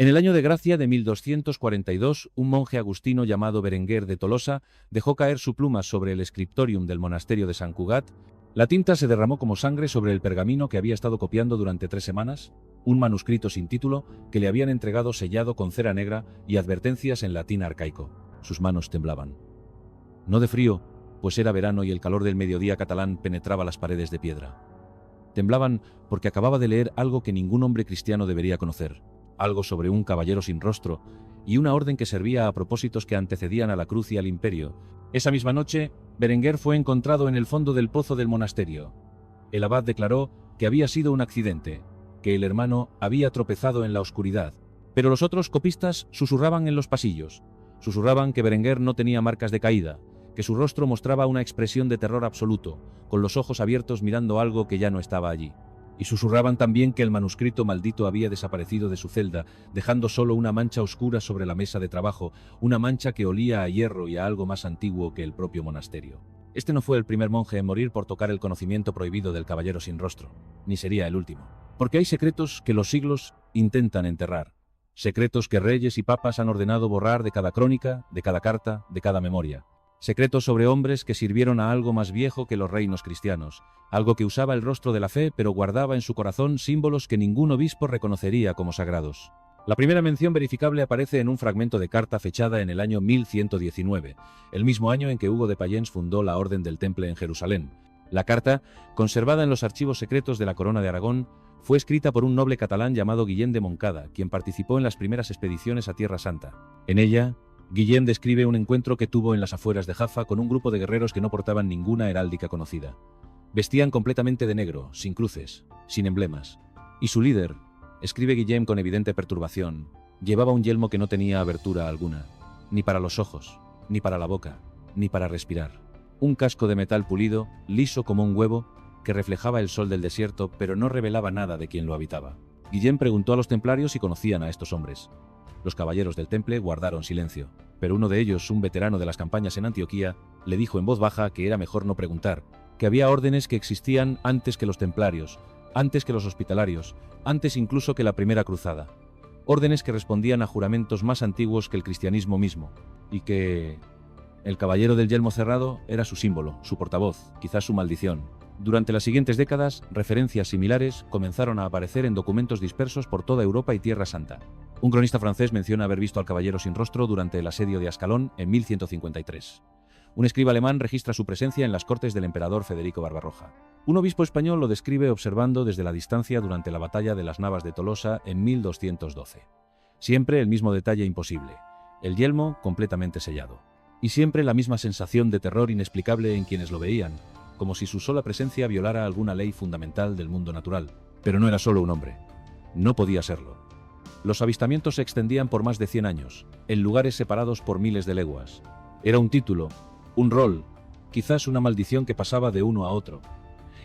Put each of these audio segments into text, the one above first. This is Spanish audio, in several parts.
En el año de gracia de 1242, un monje agustino llamado Berenguer de Tolosa dejó caer su pluma sobre el scriptorium del monasterio de San Cugat. La tinta se derramó como sangre sobre el pergamino que había estado copiando durante 3 semanas, un manuscrito sin título que le habían entregado sellado con cera negra y advertencias en latín arcaico. Sus manos temblaban. No de frío, pues era verano y el calor del mediodía catalán penetraba las paredes de piedra. Temblaban porque acababa de leer algo que ningún hombre cristiano debería conocer, algo sobre un caballero sin rostro y una orden que servía a propósitos que antecedían a la cruz y al imperio. Esa misma noche, Berenguer fue encontrado en el fondo del pozo del monasterio. El abad declaró que había sido un accidente, que el hermano había tropezado en la oscuridad, pero los otros copistas susurraban en los pasillos. Susurraban que Berenguer no tenía marcas de caída, que su rostro mostraba una expresión de terror absoluto, con los ojos abiertos mirando algo que ya no estaba allí. Y susurraban también que el manuscrito maldito había desaparecido de su celda, dejando solo una mancha oscura sobre la mesa de trabajo, una mancha que olía a hierro y a algo más antiguo que el propio monasterio. Este no fue el primer monje en morir por tocar el conocimiento prohibido del caballero sin rostro, ni sería el último. Porque hay secretos que los siglos intentan enterrar, secretos que reyes y papas han ordenado borrar de cada crónica, de cada carta, de cada memoria. Secretos sobre hombres que sirvieron a algo más viejo que los reinos cristianos, algo que usaba el rostro de la fe pero guardaba en su corazón símbolos que ningún obispo reconocería como sagrados. La primera mención verificable aparece en un fragmento de carta fechada en el año 1119, el mismo año en que Hugo de Payens fundó la Orden del Temple en Jerusalén. La carta, conservada en los archivos secretos de la Corona de Aragón, fue escrita por un noble catalán llamado Guillem de Montcada, quien participó en las primeras expediciones a Tierra Santa. En ella, Guillem describe un encuentro que tuvo en las afueras de Jaffa con un grupo de guerreros que no portaban ninguna heráldica conocida. Vestían completamente de negro, sin cruces, sin emblemas. Y su líder, escribe Guillem con evidente perturbación, llevaba un yelmo que no tenía abertura alguna, ni para los ojos, ni para la boca, ni para respirar. Un casco de metal pulido, liso como un huevo, que reflejaba el sol del desierto, pero no revelaba nada de quien lo habitaba. Guillem preguntó a los templarios si conocían a estos hombres. Los caballeros del temple guardaron silencio, pero uno de ellos, un veterano de las campañas en Antioquía, le dijo en voz baja que era mejor no preguntar, que había órdenes que existían antes que los templarios, antes que los hospitalarios, antes incluso que la primera cruzada. Órdenes que respondían a juramentos más antiguos que el cristianismo mismo, y que el caballero del yelmo cerrado era su símbolo, su portavoz, quizás su maldición. Durante las siguientes décadas, referencias similares comenzaron a aparecer en documentos dispersos por toda Europa y Tierra Santa. Un cronista francés menciona haber visto al caballero sin rostro durante el asedio de Ascalón en 1153. Un escriba alemán registra su presencia en las cortes del emperador Federico Barbarroja. Un obispo español lo describe observando desde la distancia durante la batalla de las Navas de Tolosa en 1212. Siempre el mismo detalle imposible, el yelmo completamente sellado. Y siempre la misma sensación de terror inexplicable en quienes lo veían, como si su sola presencia violara alguna ley fundamental del mundo natural. Pero no era solo un hombre. No podía serlo. Los avistamientos se extendían por más de 100 años, en lugares separados por miles de leguas. Era un título, un rol, quizás una maldición que pasaba de uno a otro.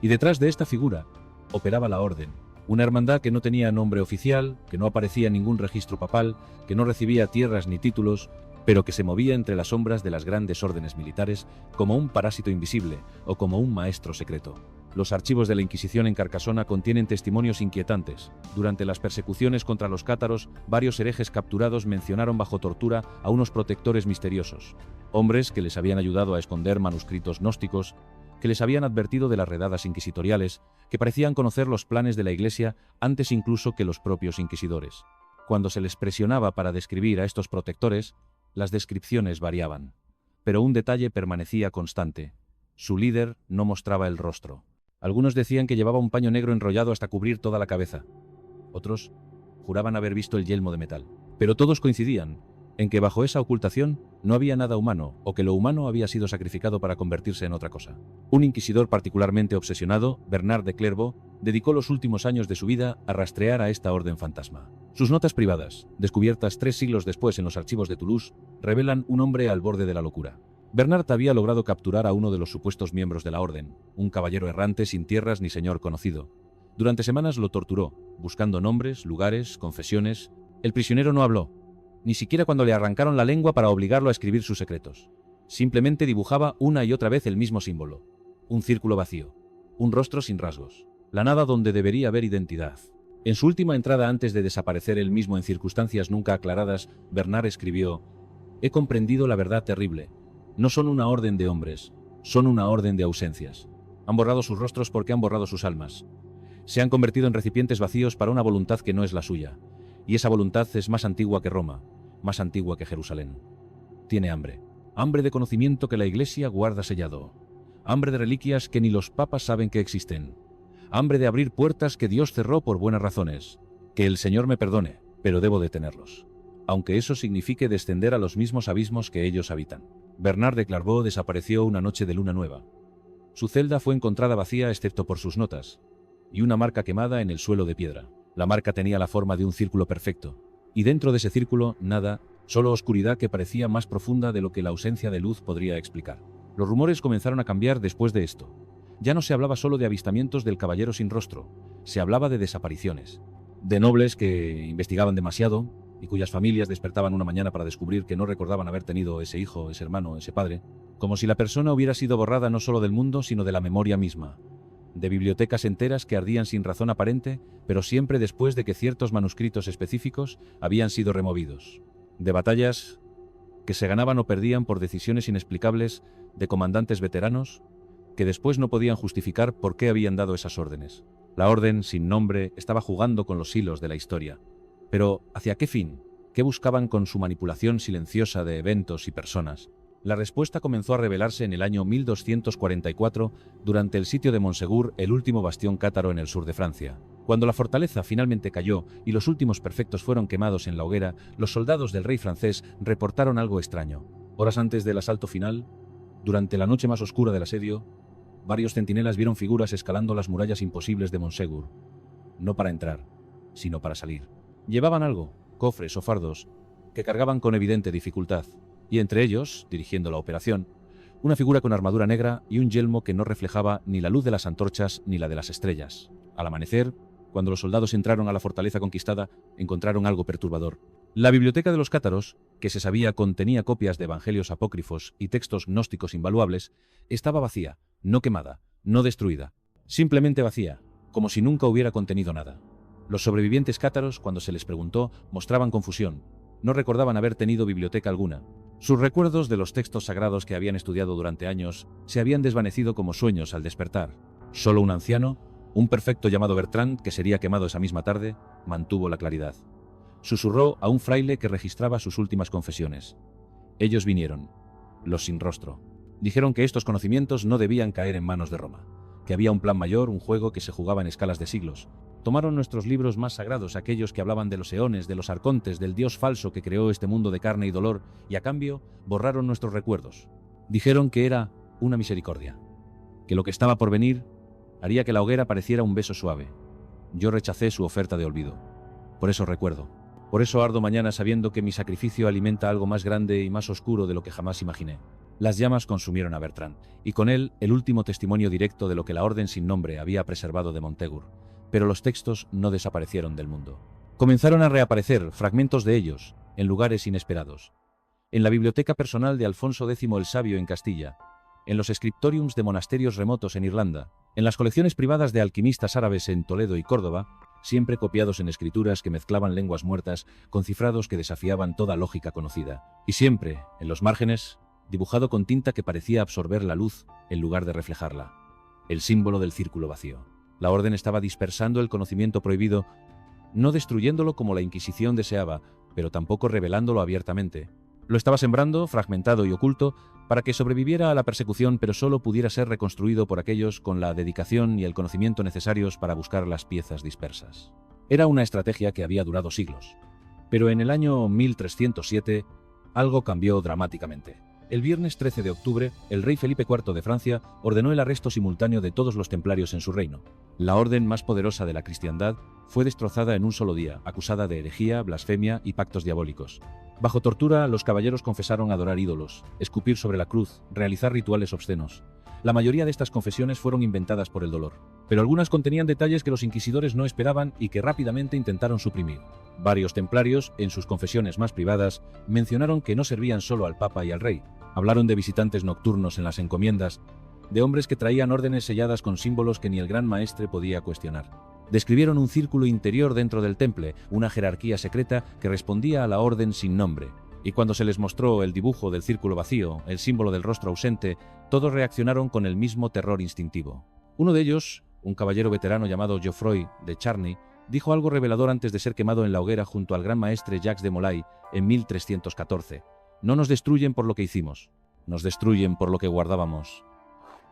Y detrás de esta figura operaba la orden, una hermandad que no tenía nombre oficial, que no aparecía en ningún registro papal, que no recibía tierras ni títulos, pero que se movía entre las sombras de las grandes órdenes militares como un parásito invisible o como un maestro secreto. Los archivos de la Inquisición en Carcasona contienen testimonios inquietantes. Durante las persecuciones contra los cátaros, varios herejes capturados mencionaron bajo tortura a unos protectores misteriosos, hombres que les habían ayudado a esconder manuscritos gnósticos, que les habían advertido de las redadas inquisitoriales, que parecían conocer los planes de la Iglesia antes incluso que los propios inquisidores. Cuando se les presionaba para describir a estos protectores, las descripciones variaban. Pero un detalle permanecía constante. Su líder no mostraba el rostro. Algunos decían que llevaba un paño negro enrollado hasta cubrir toda la cabeza. Otros juraban haber visto el yelmo de metal. Pero todos coincidían en que bajo esa ocultación no había nada humano, o que lo humano había sido sacrificado para convertirse en otra cosa. Un inquisidor particularmente obsesionado, Bernard de Clairvaux, dedicó los últimos años de su vida a rastrear a esta orden fantasma. Sus notas privadas, descubiertas 3 siglos después en los archivos de Toulouse, revelan un hombre al borde de la locura. Bernard había logrado capturar a uno de los supuestos miembros de la orden, un caballero errante sin tierras ni señor conocido. Durante semanas lo torturó, buscando nombres, lugares, confesiones. El prisionero no habló, ni siquiera cuando le arrancaron la lengua para obligarlo a escribir sus secretos. Simplemente dibujaba una y otra vez el mismo símbolo, un círculo vacío, un rostro sin rasgos, la nada donde debería haber identidad. En su última entrada antes de desaparecer él mismo en circunstancias nunca aclaradas, Bernard escribió: «He comprendido la verdad terrible. No son una orden de hombres, son una orden de ausencias. Han borrado sus rostros porque han borrado sus almas. Se han convertido en recipientes vacíos para una voluntad que no es la suya. Y esa voluntad es más antigua que Roma, más antigua que Jerusalén. Tiene hambre. Hambre de conocimiento que la Iglesia guarda sellado. Hambre de reliquias que ni los papas saben que existen. Hambre de abrir puertas que Dios cerró por buenas razones. Que el Señor me perdone, pero debo detenerlos. Aunque eso signifique descender a los mismos abismos que ellos habitan». Bernard de Clairvaux desapareció una noche de luna nueva. Su celda fue encontrada vacía excepto por sus notas, y una marca quemada en el suelo de piedra. La marca tenía la forma de un círculo perfecto, y dentro de ese círculo nada, solo oscuridad que parecía más profunda de lo que la ausencia de luz podría explicar. Los rumores comenzaron a cambiar después de esto. Ya no se hablaba solo de avistamientos del caballero sin rostro, se hablaba de desapariciones, de nobles que investigaban demasiado y cuyas familias despertaban una mañana para descubrir que no recordaban haber tenido ese hijo, ese hermano, ese padre, como si la persona hubiera sido borrada no solo del mundo, sino de la memoria misma. De bibliotecas enteras que ardían sin razón aparente, pero siempre después de que ciertos manuscritos específicos habían sido removidos. De batallas que se ganaban o perdían por decisiones inexplicables de comandantes veteranos que después no podían justificar por qué habían dado esas órdenes. La orden, sin nombre, estaba jugando con los hilos de la historia. Pero, ¿hacia qué fin? ¿Qué buscaban con su manipulación silenciosa de eventos y personas? La respuesta comenzó a revelarse en el año 1244, durante el sitio de Montségur, el último bastión cátaro en el sur de Francia. Cuando la fortaleza finalmente cayó y los últimos perfectos fueron quemados en la hoguera, los soldados del rey francés reportaron algo extraño. Horas antes del asalto final, durante la noche más oscura del asedio, varios centinelas vieron figuras escalando las murallas imposibles de Montségur, no para entrar, sino para salir. Llevaban algo, cofres o fardos, que cargaban con evidente dificultad, y entre ellos, dirigiendo la operación, una figura con armadura negra y un yelmo que no reflejaba ni la luz de las antorchas ni la de las estrellas. Al amanecer, cuando los soldados entraron a la fortaleza conquistada, encontraron algo perturbador. La biblioteca de los cátaros, que se sabía contenía copias de evangelios apócrifos y textos gnósticos invaluables, estaba vacía, no quemada, no destruida, simplemente vacía, como si nunca hubiera contenido nada. Los sobrevivientes cátaros, cuando se les preguntó, mostraban confusión. No recordaban haber tenido biblioteca alguna. Sus recuerdos de los textos sagrados que habían estudiado durante años se habían desvanecido como sueños al despertar. Solo un anciano, un prefecto llamado Bertrand, que sería quemado esa misma tarde, mantuvo la claridad. Susurró a un fraile que registraba sus últimas confesiones. Ellos vinieron, los sin rostro. Dijeron que estos conocimientos no debían caer en manos de Roma, que había un plan mayor, un juego que se jugaba en escalas de siglos. Tomaron nuestros libros más sagrados, aquellos que hablaban de los eones, de los arcontes, del dios falso que creó este mundo de carne y dolor, y a cambio borraron nuestros recuerdos. Dijeron que era una misericordia, que lo que estaba por venir haría que la hoguera pareciera un beso suave. Yo rechacé su oferta de olvido. Por eso recuerdo. Por eso ardo mañana sabiendo que mi sacrificio alimenta algo más grande y más oscuro de lo que jamás imaginé. Las llamas consumieron a Bertrand, y con él el último testimonio directo de lo que la orden sin nombre había preservado de Montségur. Pero los textos no desaparecieron del mundo. Comenzaron a reaparecer fragmentos de ellos, en lugares inesperados. En la biblioteca personal de Alfonso X el Sabio en Castilla, en los scriptoriums de monasterios remotos en Irlanda, en las colecciones privadas de alquimistas árabes en Toledo y Córdoba, siempre copiados en escrituras que mezclaban lenguas muertas con cifrados que desafiaban toda lógica conocida. Y siempre, en los márgenes, dibujado con tinta que parecía absorber la luz en lugar de reflejarla, el símbolo del círculo vacío. La orden estaba dispersando el conocimiento prohibido, no destruyéndolo como la Inquisición deseaba, pero tampoco revelándolo abiertamente. Lo estaba sembrando, fragmentado y oculto, para que sobreviviera a la persecución, pero solo pudiera ser reconstruido por aquellos con la dedicación y el conocimiento necesarios para buscar las piezas dispersas. Era una estrategia que había durado siglos. Pero en el año 1307, algo cambió dramáticamente. El viernes 13 de octubre, el rey Felipe IV de Francia ordenó el arresto simultáneo de todos los templarios en su reino. La orden más poderosa de la cristiandad fue destrozada en un solo día, acusada de herejía, blasfemia y pactos diabólicos. Bajo tortura, los caballeros confesaron adorar ídolos, escupir sobre la cruz, realizar rituales obscenos. La mayoría de estas confesiones fueron inventadas por el dolor, pero algunas contenían detalles que los inquisidores no esperaban y que rápidamente intentaron suprimir. Varios templarios, en sus confesiones más privadas, mencionaron que no servían solo al Papa y al Rey. Hablaron de visitantes nocturnos en las encomiendas, de hombres que traían órdenes selladas con símbolos que ni el Gran Maestre podía cuestionar. Describieron un círculo interior dentro del temple, una jerarquía secreta que respondía a la orden sin nombre. Y cuando se les mostró el dibujo del círculo vacío, el símbolo del rostro ausente, todos reaccionaron con el mismo terror instintivo. Uno de ellos, un caballero veterano llamado Geoffroy de Charny, dijo algo revelador antes de ser quemado en la hoguera junto al gran maestre Jacques de Molay en 1314. No nos destruyen por lo que hicimos, nos destruyen por lo que guardábamos.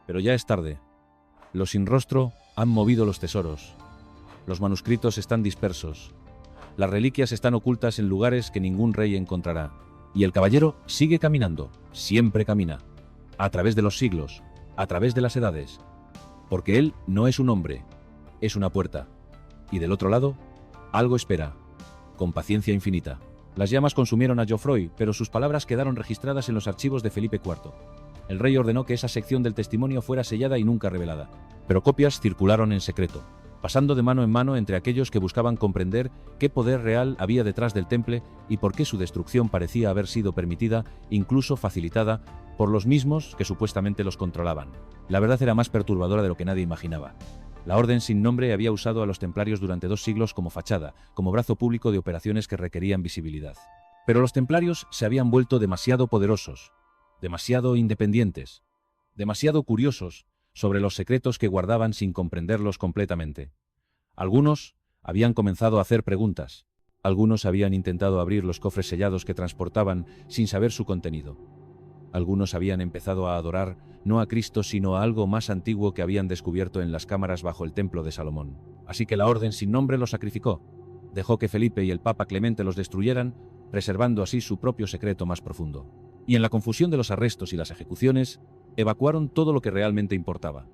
Pero ya es tarde. Los sin rostro han movido los tesoros. Los manuscritos están dispersos. Las reliquias están ocultas en lugares que ningún rey encontrará. Y el caballero sigue caminando, siempre camina, a través de los siglos, a través de las edades. Porque él no es un hombre, es una puerta. Y del otro lado, algo espera, con paciencia infinita. Las llamas consumieron a Geoffroy, pero sus palabras quedaron registradas en los archivos de Felipe IV. El rey ordenó que esa sección del testimonio fuera sellada y nunca revelada. Pero copias circularon en secreto, pasando de mano en mano entre aquellos que buscaban comprender qué poder real había detrás del temple y por qué su destrucción parecía haber sido permitida, incluso facilitada, por los mismos que supuestamente los controlaban. La verdad era más perturbadora de lo que nadie imaginaba. La orden sin nombre había usado a los templarios durante 2 siglos como fachada, como brazo público de operaciones que requerían visibilidad. Pero los templarios se habían vuelto demasiado poderosos, demasiado independientes, demasiado curiosos sobre los secretos que guardaban sin comprenderlos completamente. Algunos habían comenzado a hacer preguntas, algunos habían intentado abrir los cofres sellados que transportaban sin saber su contenido. Algunos habían empezado a adorar no a Cristo sino a algo más antiguo que habían descubierto en las cámaras bajo el templo de Salomón. Así que la orden sin nombre los sacrificó. Dejó que Felipe y el Papa Clemente los destruyeran, preservando así su propio secreto más profundo. Y en la confusión de los arrestos y las ejecuciones, evacuaron todo lo que realmente importaba.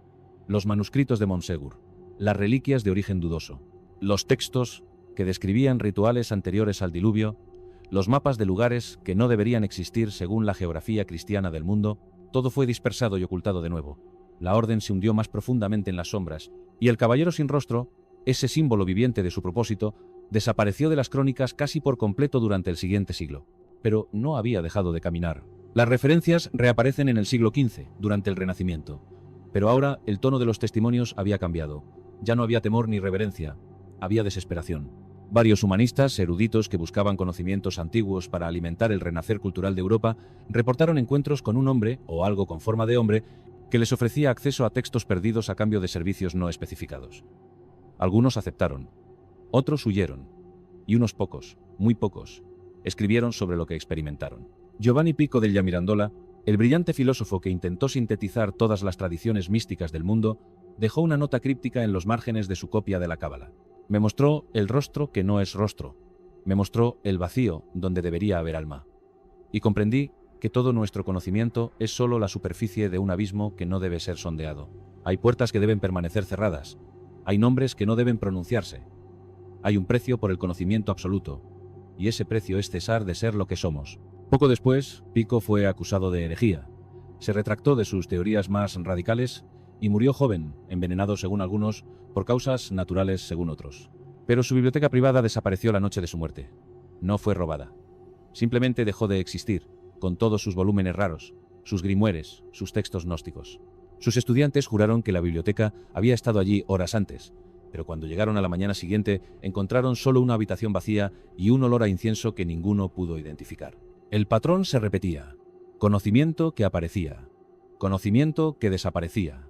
Los manuscritos de Montségur, las reliquias de origen dudoso, los textos que describían rituales anteriores al diluvio, los mapas de lugares que no deberían existir según la geografía cristiana del mundo, todo fue dispersado y ocultado de nuevo. La orden se hundió más profundamente en las sombras, y el caballero sin rostro, ese símbolo viviente de su propósito, desapareció de las crónicas casi por completo durante el siguiente siglo. Pero no había dejado de caminar. Las referencias reaparecen en el siglo XV, durante el Renacimiento. Pero ahora el tono de los testimonios había cambiado. Ya no había temor ni reverencia, había desesperación. Varios humanistas, eruditos que buscaban conocimientos antiguos para alimentar el renacer cultural de Europa, reportaron encuentros con un hombre, o algo con forma de hombre, que les ofrecía acceso a textos perdidos a cambio de servicios no especificados. Algunos aceptaron, otros huyeron, y unos pocos, muy pocos, escribieron sobre lo que experimentaron. Giovanni Pico degli Mirandola, el brillante filósofo que intentó sintetizar todas las tradiciones místicas del mundo, dejó una nota críptica en los márgenes de su copia de la Cábala. Me mostró el rostro que no es rostro. Me mostró el vacío donde debería haber alma. Y comprendí que todo nuestro conocimiento es solo la superficie de un abismo que no debe ser sondeado. Hay puertas que deben permanecer cerradas. Hay nombres que no deben pronunciarse. Hay un precio por el conocimiento absoluto. Y ese precio es cesar de ser lo que somos. Poco después, Pico fue acusado de herejía. Se retractó de sus teorías más radicales y murió joven, envenenado según algunos, por causas naturales según otros. Pero su biblioteca privada desapareció la noche de su muerte. No fue robada. Simplemente dejó de existir, con todos sus volúmenes raros, sus grimoires, sus textos gnósticos. Sus estudiantes juraron que la biblioteca había estado allí horas antes, pero cuando llegaron a la mañana siguiente encontraron solo una habitación vacía y un olor a incienso que ninguno pudo identificar. El patrón se repetía: conocimiento que aparecía, conocimiento que desaparecía.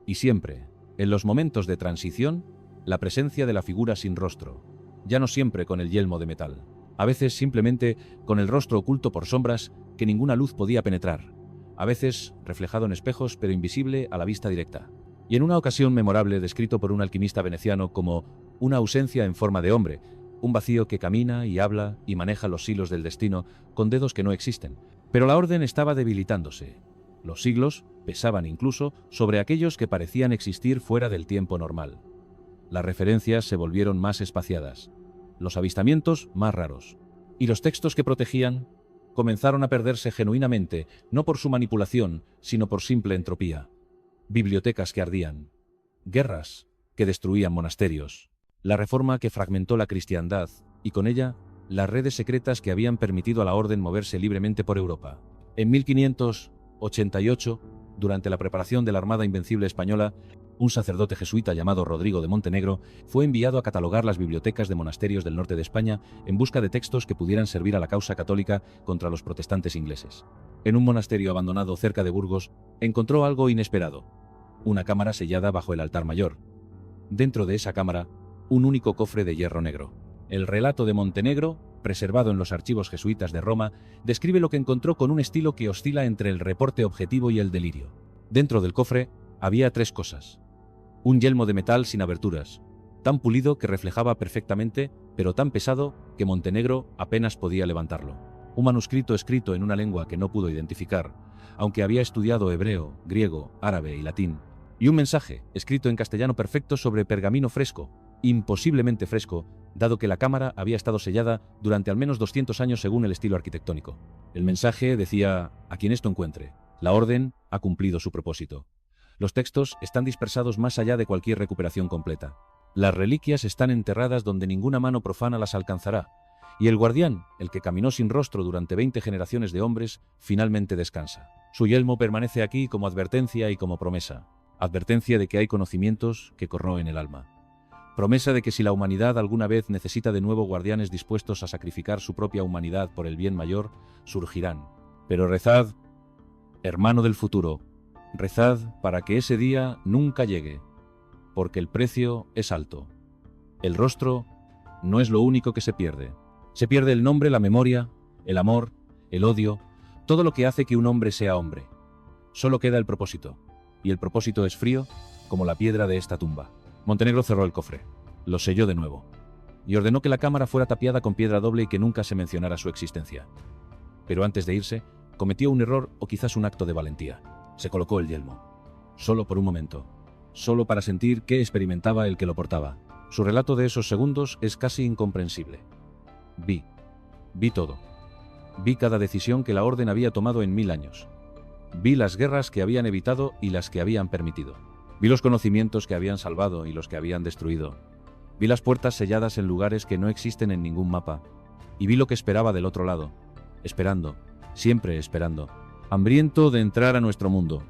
Y siempre, en los momentos de transición, la presencia de la figura sin rostro, ya no siempre con el yelmo de metal, a veces simplemente con el rostro oculto por sombras que ninguna luz podía penetrar, a veces reflejado en espejos pero invisible a la vista directa. Y en una ocasión memorable descrito por un alquimista veneciano como una ausencia en forma de hombre, un vacío que camina y habla y maneja los hilos del destino con dedos que no existen. Pero la orden estaba debilitándose. Los siglos pesaban incluso sobre aquellos que parecían existir fuera del tiempo normal. Las referencias se volvieron más espaciadas, los avistamientos más raros, y los textos que protegían comenzaron a perderse genuinamente, no por su manipulación, sino por simple entropía. Bibliotecas que ardían, guerras que destruían monasterios, la reforma que fragmentó la cristiandad, y con ella las redes secretas que habían permitido a la orden moverse libremente por Europa. En 1588, durante la preparación de la Armada Invencible española, Un sacerdote jesuita llamado Rodrigo de Montenegro fue enviado a catalogar las bibliotecas de monasterios del norte de España en busca de textos que pudieran servir a la causa católica contra los protestantes ingleses. En un monasterio abandonado cerca de Burgos, encontró algo inesperado: una cámara sellada bajo el altar mayor. Dentro de esa cámara, un único cofre de hierro negro. El relato de Montenegro, preservado en los archivos jesuitas de Roma, describe lo que encontró con un estilo que oscila entre el reporte objetivo y el delirio. Dentro del cofre había 3 cosas. Un yelmo de metal sin aberturas, tan pulido que reflejaba perfectamente, pero tan pesado que Montenegro apenas podía levantarlo. Un manuscrito escrito en una lengua que no pudo identificar, aunque había estudiado hebreo, griego, árabe y latín. Y un mensaje, escrito en castellano perfecto sobre pergamino fresco, imposiblemente fresco, dado que la cámara había estado sellada durante al menos 200 años según el estilo arquitectónico. El mensaje decía: a quien esto encuentre, la orden ha cumplido su propósito. Los textos están dispersados más allá de cualquier recuperación completa. Las reliquias están enterradas donde ninguna mano profana las alcanzará, y el guardián, el que caminó sin rostro durante 20 generaciones de hombres, finalmente descansa. Su yelmo permanece aquí como advertencia y como promesa. Advertencia de que hay conocimientos que corroen el alma. Promesa de que si la humanidad alguna vez necesita de nuevo guardianes dispuestos a sacrificar su propia humanidad por el bien mayor, surgirán. Pero rezad, hermano del futuro, rezad para que ese día nunca llegue, porque el precio es alto. El rostro no es lo único que se pierde. Se pierde el nombre, la memoria, el amor, el odio, todo lo que hace que un hombre sea hombre. Solo queda el propósito, y el propósito es frío como la piedra de esta tumba. Montenegro cerró el cofre, lo selló de nuevo, y ordenó que la cámara fuera tapiada con piedra doble y que nunca se mencionara su existencia. Pero antes de irse, cometió un error o quizás un acto de valentía. Se colocó el yelmo. Solo por un momento. Solo para sentir qué experimentaba el que lo portaba. Su relato de esos segundos es casi incomprensible. Vi todo. Vi cada decisión que la orden había tomado en 1000 años. Vi las guerras que habían evitado y las que habían permitido. Vi los conocimientos que habían salvado y los que habían destruido. Vi las puertas selladas en lugares que no existen en ningún mapa. Y vi lo que esperaba del otro lado. Esperando, siempre esperando. Hambriento de entrar a nuestro mundo.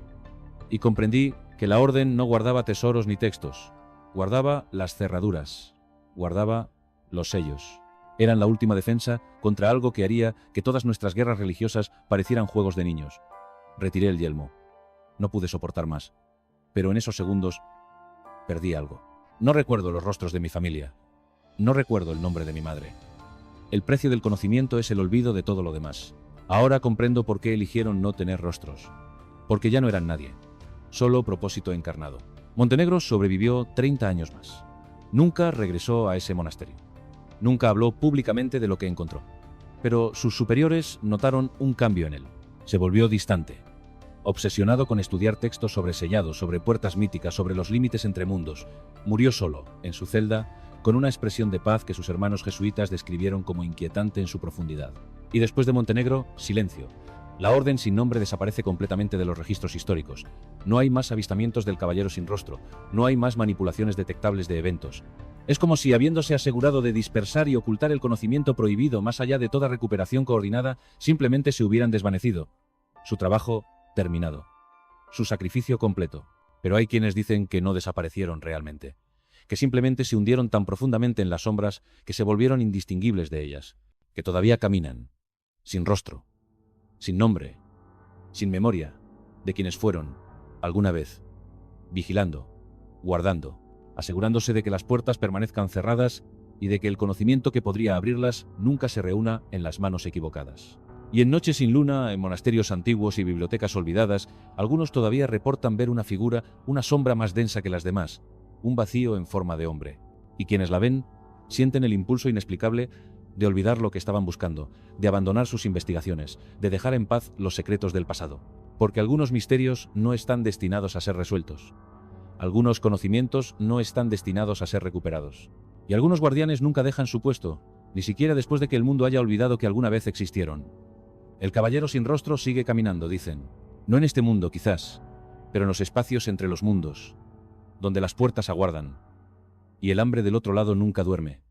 Y comprendí que la orden no guardaba tesoros ni textos. Guardaba las cerraduras. Guardaba los sellos. Eran la última defensa contra algo que haría que todas nuestras guerras religiosas parecieran juegos de niños. Retiré el yelmo. No pude soportar más. Pero en esos segundos perdí algo. No recuerdo los rostros de mi familia. No recuerdo el nombre de mi madre. El precio del conocimiento es el olvido de todo lo demás. Ahora comprendo por qué eligieron no tener rostros. Porque ya no eran nadie. Solo propósito encarnado. Montenegro sobrevivió 30 años más. Nunca regresó a ese monasterio. Nunca habló públicamente de lo que encontró. Pero sus superiores notaron un cambio en él. Se volvió distante. Obsesionado con estudiar textos sobre sellados, sobre puertas míticas, sobre los límites entre mundos, murió solo, en su celda, con una expresión de paz que sus hermanos jesuitas describieron como inquietante en su profundidad. Y después de Montenegro, silencio. La orden sin nombre desaparece completamente de los registros históricos. No hay más avistamientos del caballero sin rostro, no hay más manipulaciones detectables de eventos. Es como si, habiéndose asegurado de dispersar y ocultar el conocimiento prohibido más allá de toda recuperación coordinada, simplemente se hubieran desvanecido. Su trabajo terminado. Su sacrificio completo. Pero hay quienes dicen que no desaparecieron realmente, que simplemente se hundieron tan profundamente en las sombras que se volvieron indistinguibles de ellas, que todavía caminan, sin rostro, sin nombre, sin memoria de quienes fueron, alguna vez, vigilando, guardando, asegurándose de que las puertas permanezcan cerradas y de que el conocimiento que podría abrirlas nunca se reúna en las manos equivocadas. Y en noches sin luna, en monasterios antiguos y bibliotecas olvidadas, algunos todavía reportan ver una figura, una sombra más densa que las demás, un vacío en forma de hombre. Y quienes la ven, sienten el impulso inexplicable de olvidar lo que estaban buscando, de abandonar sus investigaciones, de dejar en paz los secretos del pasado. Porque algunos misterios no están destinados a ser resueltos. Algunos conocimientos no están destinados a ser recuperados. Y algunos guardianes nunca dejan su puesto, ni siquiera después de que el mundo haya olvidado que alguna vez existieron. El caballero sin rostro sigue caminando, dicen. No en este mundo, quizás, pero en los espacios entre los mundos, donde las puertas aguardan, y el hambre del otro lado nunca duerme.